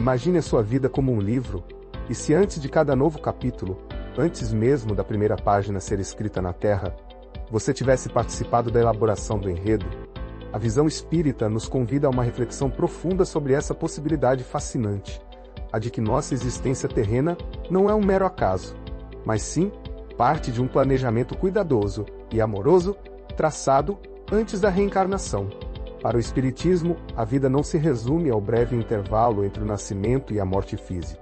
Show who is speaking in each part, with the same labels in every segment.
Speaker 1: Imagine a sua vida como um livro, e se antes de cada novo capítulo, antes mesmo da primeira página ser escrita na Terra, você tivesse participado da elaboração do enredo, a visão espírita nos convida a uma reflexão profunda sobre essa possibilidade fascinante, a de que nossa existência terrena não é um mero acaso, mas sim parte de um planejamento cuidadoso e amoroso traçado antes da reencarnação. Para o Espiritismo, a vida não se resume ao breve intervalo entre o nascimento e a morte física.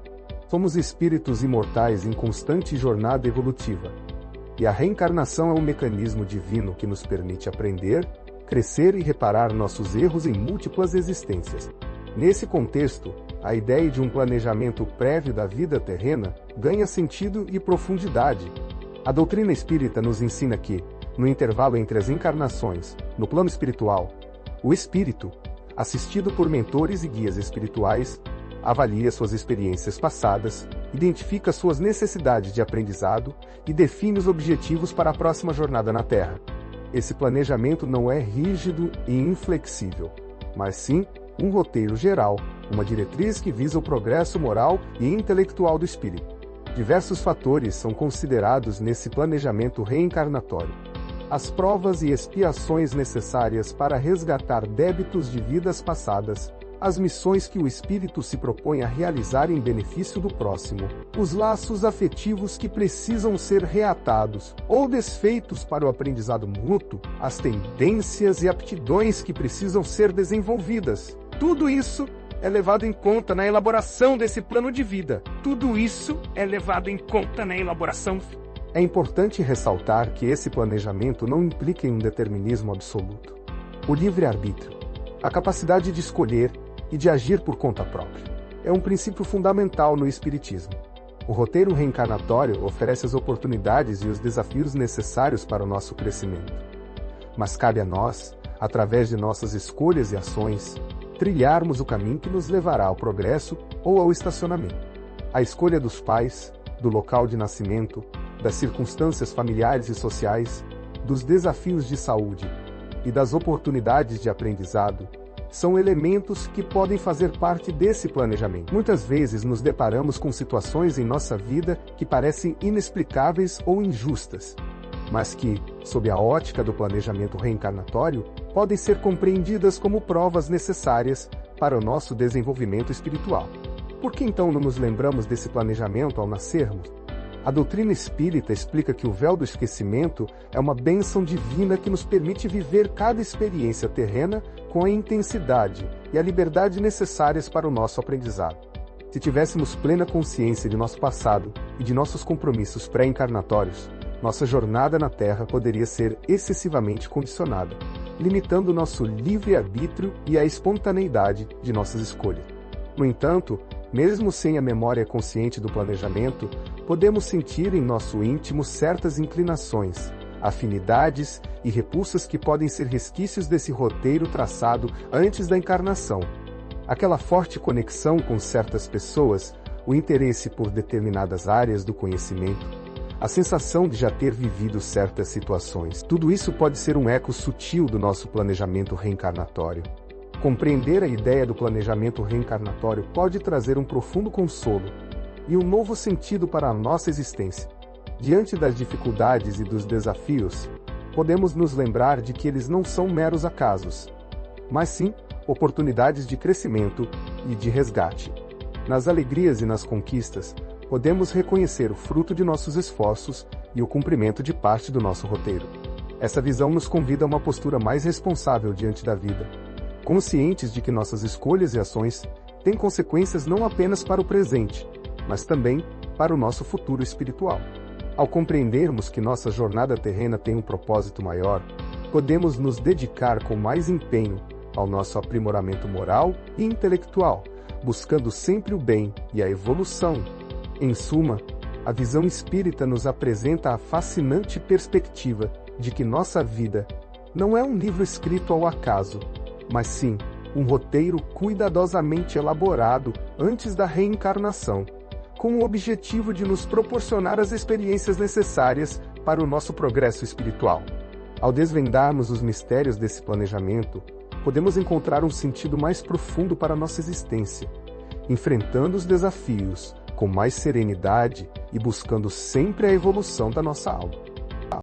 Speaker 1: Somos espíritos imortais em constante jornada evolutiva. E a reencarnação é um mecanismo divino que nos permite aprender, crescer e reparar nossos erros em múltiplas existências. Nesse contexto, a ideia de um planejamento prévio da vida terrena ganha sentido e profundidade. A doutrina espírita nos ensina que, no intervalo entre as encarnações, no plano espiritual, o espírito, assistido por mentores e guias espirituais, avalia suas experiências passadas, identifica suas necessidades de aprendizado e define os objetivos para a próxima jornada na Terra. Esse planejamento não é rígido e inflexível, mas sim um roteiro geral, uma diretriz que visa o progresso moral e intelectual do espírito. Diversos fatores são considerados nesse planejamento reencarnatório. As provas e expiações necessárias para resgatar débitos de vidas passadas, as missões que o espírito se propõe a realizar em benefício do próximo, os laços afetivos que precisam ser reatados ou desfeitos para o aprendizado mútuo, as tendências e aptidões que precisam ser desenvolvidas. Tudo isso é levado em conta na elaboração desse plano de vida. Tudo isso é levado em conta na elaboração. É importante ressaltar que esse planejamento não implica em um determinismo absoluto. O livre-arbítrio, a capacidade de escolher e de agir por conta própria, é um princípio fundamental no Espiritismo. O roteiro reencarnatório oferece as oportunidades e os desafios necessários para o nosso crescimento. Mas cabe a nós, através de nossas escolhas e ações, trilharmos o caminho que nos levará ao progresso ou ao estacionamento. A escolha dos pais, do local de nascimento, das circunstâncias familiares e sociais, dos desafios de saúde e das oportunidades de aprendizado, são elementos que podem fazer parte desse planejamento. Muitas vezes nos deparamos com situações em nossa vida que parecem inexplicáveis ou injustas, mas que, sob a ótica do planejamento reencarnatório, podem ser compreendidas como provas necessárias para o nosso desenvolvimento espiritual. Por que então não nos lembramos desse planejamento ao nascermos? A doutrina espírita explica que o véu do esquecimento é uma bênção divina que nos permite viver cada experiência terrena com a intensidade e a liberdade necessárias para o nosso aprendizado. Se tivéssemos plena consciência de nosso passado e de nossos compromissos pré-encarnatórios, nossa jornada na Terra poderia ser excessivamente condicionada, limitando nosso livre-arbítrio e a espontaneidade de nossas escolhas. No entanto, mesmo sem a memória consciente do planejamento, podemos sentir em nosso íntimo certas inclinações, afinidades e repulsas que podem ser resquícios desse roteiro traçado antes da encarnação. Aquela forte conexão com certas pessoas, o interesse por determinadas áreas do conhecimento, a sensação de já ter vivido certas situações. Tudo isso pode ser um eco sutil do nosso planejamento reencarnatório. Compreender a ideia do planejamento reencarnatório pode trazer um profundo consolo e um novo sentido para a nossa existência. Diante das dificuldades e dos desafios, podemos nos lembrar de que eles não são meros acasos, mas sim oportunidades de crescimento e de resgate. Nas alegrias e nas conquistas, podemos reconhecer o fruto de nossos esforços e o cumprimento de parte do nosso roteiro. Essa visão nos convida a uma postura mais responsável diante da vida, conscientes de que nossas escolhas e ações têm consequências não apenas para o presente, mas também para o nosso futuro espiritual. Ao compreendermos que nossa jornada terrena tem um propósito maior, podemos nos dedicar com mais empenho ao nosso aprimoramento moral e intelectual, buscando sempre o bem e a evolução. Em suma, a visão espírita nos apresenta a fascinante perspectiva de que nossa vida não é um livro escrito ao acaso, mas sim um roteiro cuidadosamente elaborado antes da reencarnação, com o objetivo de nos proporcionar as experiências necessárias para o nosso progresso espiritual. Ao desvendarmos os mistérios desse planejamento, podemos encontrar um sentido mais profundo para a nossa existência, enfrentando os desafios com mais serenidade e buscando sempre a evolução da nossa alma.